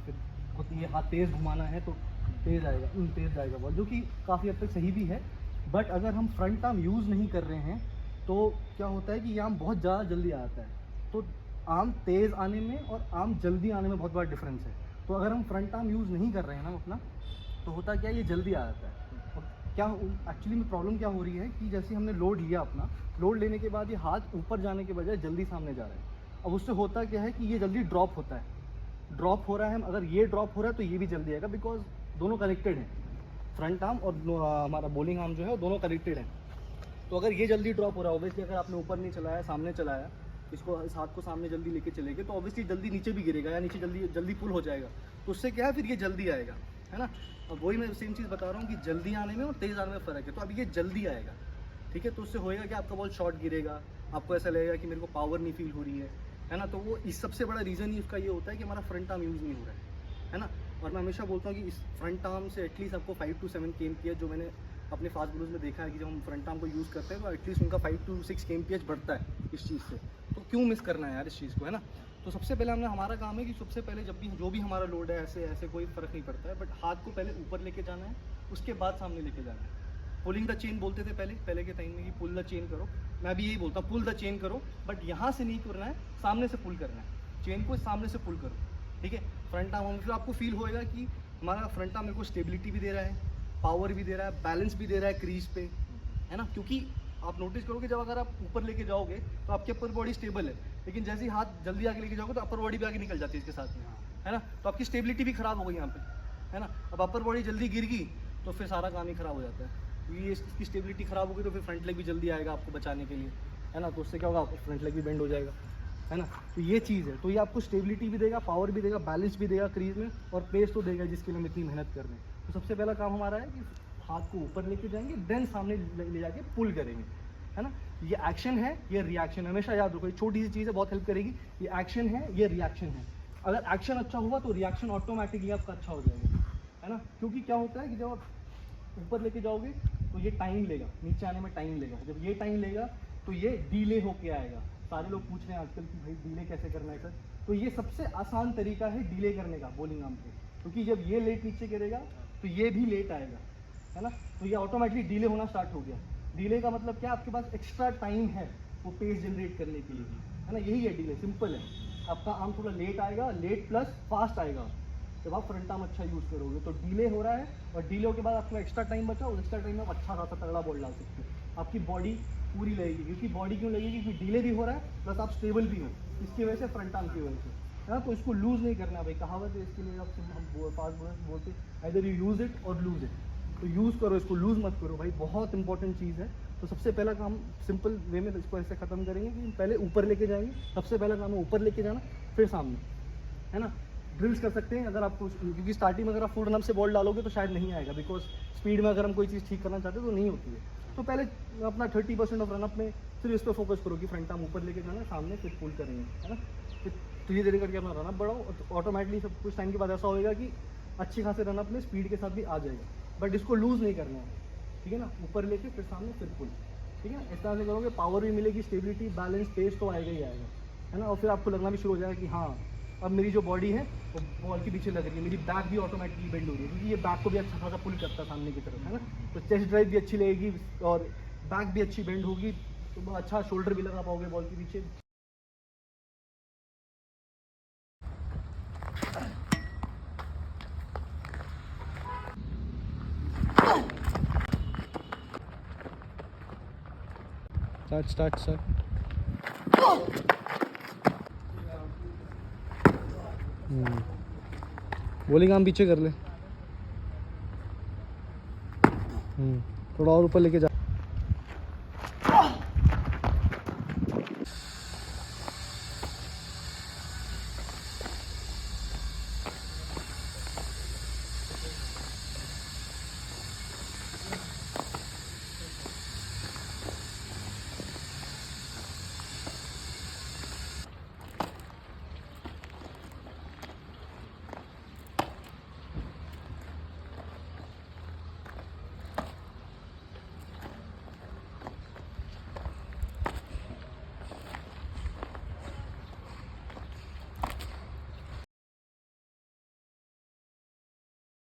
फिर होती है हाथ तेज़ घुमाना है तो तेज़ जाएगा बॉल, जो कि काफ़ी हद तक सही भी है। बट अगर हम फ्रंट आर्म यूज़ नहीं कर रहे हैं तो क्या होता है कि ये आर्म बहुत ज़्यादा जल्दी आता है। तो आर्म तेज़ आने में और आर्म जल्दी आने में बहुत बड़ा डिफरेंस है। तो अगर हम फ्रंट आर्म यूज़ नहीं कर रहे हैं ना अपना, तो होता क्या है, ये जल्दी आ जाता है। और क्या एक्चुअली में प्रॉब्लम क्या हो रही है कि जैसे हमने लोड लिया अपना, लोड लेने के बाद ये हाथ ऊपर जाने के बजाय जल्दी सामने जा रहा है। अब उससे होता क्या है कि ये जल्दी ड्रॉप होता है, ड्रॉप हो रहा है। अगर ये ड्रॉप हो रहा है तो ये भी जल्दी आएगा, बिकॉज दोनों कनेक्टेड हैं। फ्रंट आर्म और हमारा बॉलिंग आर्म जो है दोनों कनेक्टेड है। तो अगर ये जल्दी ड्रॉप हो रहा है, ऑब्वियसली अगर आपने ऊपर नहीं चलाया, सामने चलाया, इसको इस हाथ को सामने जल्दी लेके चलेंगे तो ऑब्वियसली जल्दी नीचे भी गिरेगा या नीचे जल्दी पुल हो जाएगा। तो उससे क्या है, फिर ये जल्दी आएगा, है ना। अब वही मैं सेम चीज़ बता रहा हूँ कि जल्दी आने में और तेज़ आने में फ़र्क है। तो अब ये जल्दी आएगा, ठीक है। तो उससे होएगा कि आपका बॉल शॉर्ट गिरेगा, आपको ऐसा लगेगा कि मेरे को पावर नहीं फील हो रही है ना। तो वो इस सबसे बड़ा रीज़न ही उसका ये होता है कि हमारा फ्रंट आर्म यूज़ नहीं हो रहा है ना। और मैं हमेशा बोलता हूँ कि इस फ्रंट आर्म से एटलीस्ट आपको 5 to 7 kmph, जो मैंने अपने फास्ट बॉलर्स में देखा है कि जब हम फ्रंट आर्म को यूज़ करते हैं तो एटलीस्ट उनका 5 to 6 kmph बढ़ता है इस चीज़ से। तो क्यों मिस करना है यार इस चीज़ को, है ना। तो सबसे पहले हमारा काम है कि सबसे पहले जब भी जो भी हमारा लोड है, ऐसे कोई फ़र्क नहीं पड़ता है, बट हाथ को पहले ऊपर लेके जाना है, उसके बाद सामने लेके जाना है। पुलिंग द चेन बोलते थे पहले के टाइम में कि पुल द चेन करो। मैं भी यही बोलता हूँ, पुल द चेन करो, बट यहाँ से नहीं करना है, सामने से पुल करना है। चेन को सामने से पुल करो, ठीक है। फ्रंट आर्म फिर आपको फील होएगा कि हमारा फ्रंट आर्म मेरे को स्टेबिलिटी भी दे रहा है, पावर भी दे रहा है, बैलेंस भी दे रहा है क्रीज पे, है ना। क्योंकि आप नोटिस करोगे जब अगर आप ऊपर लेके जाओगे तो आपकी अपर बॉडी स्टेबल है, लेकिन जैसे ही हाथ जल्दी आगे लेके जाओगे तो अपर बॉडी भी आगे निकल जाती है इसके साथ में, है ना। तो आपकी स्टेबिलिटी भी खराब हो गई यहाँ पे, है ना। अब अपर बॉडी जल्दी गिर गई तो फिर सारा काम ही खराब हो जाता है। ये इसकी स्टेबिलिटी खराब हो गई तो फिर फ्रंट लेग भी जल्दी आएगा आपको बचाने के लिए, है ना। तो उससे क्या होगा, आपका फ्रंट लेग भी बेंड हो जाएगा, है ना। तो ये चीज़ है। तो ये आपको स्टेबिलिटी भी देगा, पावर भी देगा, बैलेंस भी देगा क्रीज में, और पेस तो देगा जिसके लिए हम इतनी मेहनत कर रहे हैं। तो सबसे पहला काम हमारा है कि हाथ को ऊपर लेके जाएंगे, देन सामने ले जाके पुल करेंगे, है ना। ये एक्शन है, ये रिएक्शन। हमेशा याद रखो, ये छोटी सी चीज़ है, बहुत हेल्प करेगी। ये एक्शन है, ये रिएक्शन है। अगर एक्शन अच्छा हुआ तो रिएक्शन ऑटोमेटिकली आपका अच्छा हो जाएगा, है ना। क्योंकि क्या होता है कि जब आप ऊपर लेके जाओगे तो ये टाइम लेगा, नीचे आने में टाइम लेगा। जब ये टाइम लेगा तो ये डीले होके आएगा। सारे लोग पूछ रहे हैं आजकल कि भाई डीले कैसे करना है सर। तो ये सबसे आसान तरीका है डीले करने का बॉलिंग आर्म पे, क्योंकि जब ये लेट नीचे गिरेगा तो ये भी लेट आएगा, है ना। तो ये ऑटोमेटिकली डीले होना स्टार्ट हो गया। डीले का मतलब क्या, आपके पास एक्स्ट्रा टाइम है वो पेस जनरेट करने के लिए, है ना। यही है डीले, सिंपल है। आपका आर्म थोड़ा लेट आएगा, लेट प्लस फास्ट आएगा जब आप फ्रंट आर्म अच्छा यूज़ करोगे। तो डीले हो रहा है, और डीले के बाद आपको एक्स्ट्रा टाइम बचा, उस एक्स्ट्रा टाइम में आप अच्छा खासा तगड़ा बॉल डाल सकते हो। आपकी बॉडी पूरी लगेगी, क्योंकि बॉडी क्यों लगेगी, क्योंकि डीले भी हो रहा है प्लस आप स्टेबल भी हो, इसकी वजह से फ्रंट आर्म की वजह से, है ना। तो इसको लूज़ नहीं करना भाई, कहावत है इसके लिए। आप हम फास्ट बॉलर्स बोलते आइदर यू यूज़ इट और लूज़ इट। तो यूज़ करो इसको, लूज़ मत करो भाई, बहुत इंपॉर्टेंट चीज़ है। तो सबसे पहला काम सिंपल वे में इसको ऐसे ख़त्म करेंगे कि पहले ऊपर लेके जाएंगे। सबसे पहला काम है ऊपर लेके जाना, फिर सामने, है ना। ड्रिल्स कर सकते हैं अगर आपको, क्योंकि स्टार्टिंग में अगर आप फुल रन से बॉल डालोगे तो शायद नहीं आएगा, बिकॉज स्पीड में अगर हम कोई चीज़ ठीक करना चाहते हैं तो नहीं होती है। तो पहले अपना 30% ऑफ रनअप में फिर इस पर फोकस करो कि फ्रंट आर्म ऊपर लेके जाना, सामने फिर पुल करेंगे, है ना। फिर धीरे धीरे करके अपना रनअप बढ़ाओ, तो ऑटोमेटिकली सब कुछ टाइम के बाद ऐसा होगा कि अच्छी खासे रनअप में स्पीड के साथ भी आ जाएगा। बट इसको लूज़ नहीं करना है, ठीक है ना। ऊपर लेके फिर सामने फिर पुल, ठीक है ना। इस तरह से करोगे, पावर भी मिलेगी, स्टेबिलिटी, बैलेंस, पेस तो आएगा ही आएगा, है ना। और फिर आपको लगना भी शुरू हो जाएगा कि हाँ अब मेरी जो बॉडी है वो बॉल के पीछे लग रही है, मेरी बैक भी ऑटोमेटिकली बेंड हो रही है, क्योंकि ये बैक को भी अच्छा खासा पुल करता है सामने की तरफ, है ना। तो चेस्ट ड्राइव भी अच्छी लगेगी और बैक भी अच्छी बेंड होगी, तो अच्छा शोल्डर भी लगा पाओगे बॉल के पीछे। स्टार्ट बॉलिंग आर्म पीछे कर ले, थोड़ा और ऊपर लेके जा।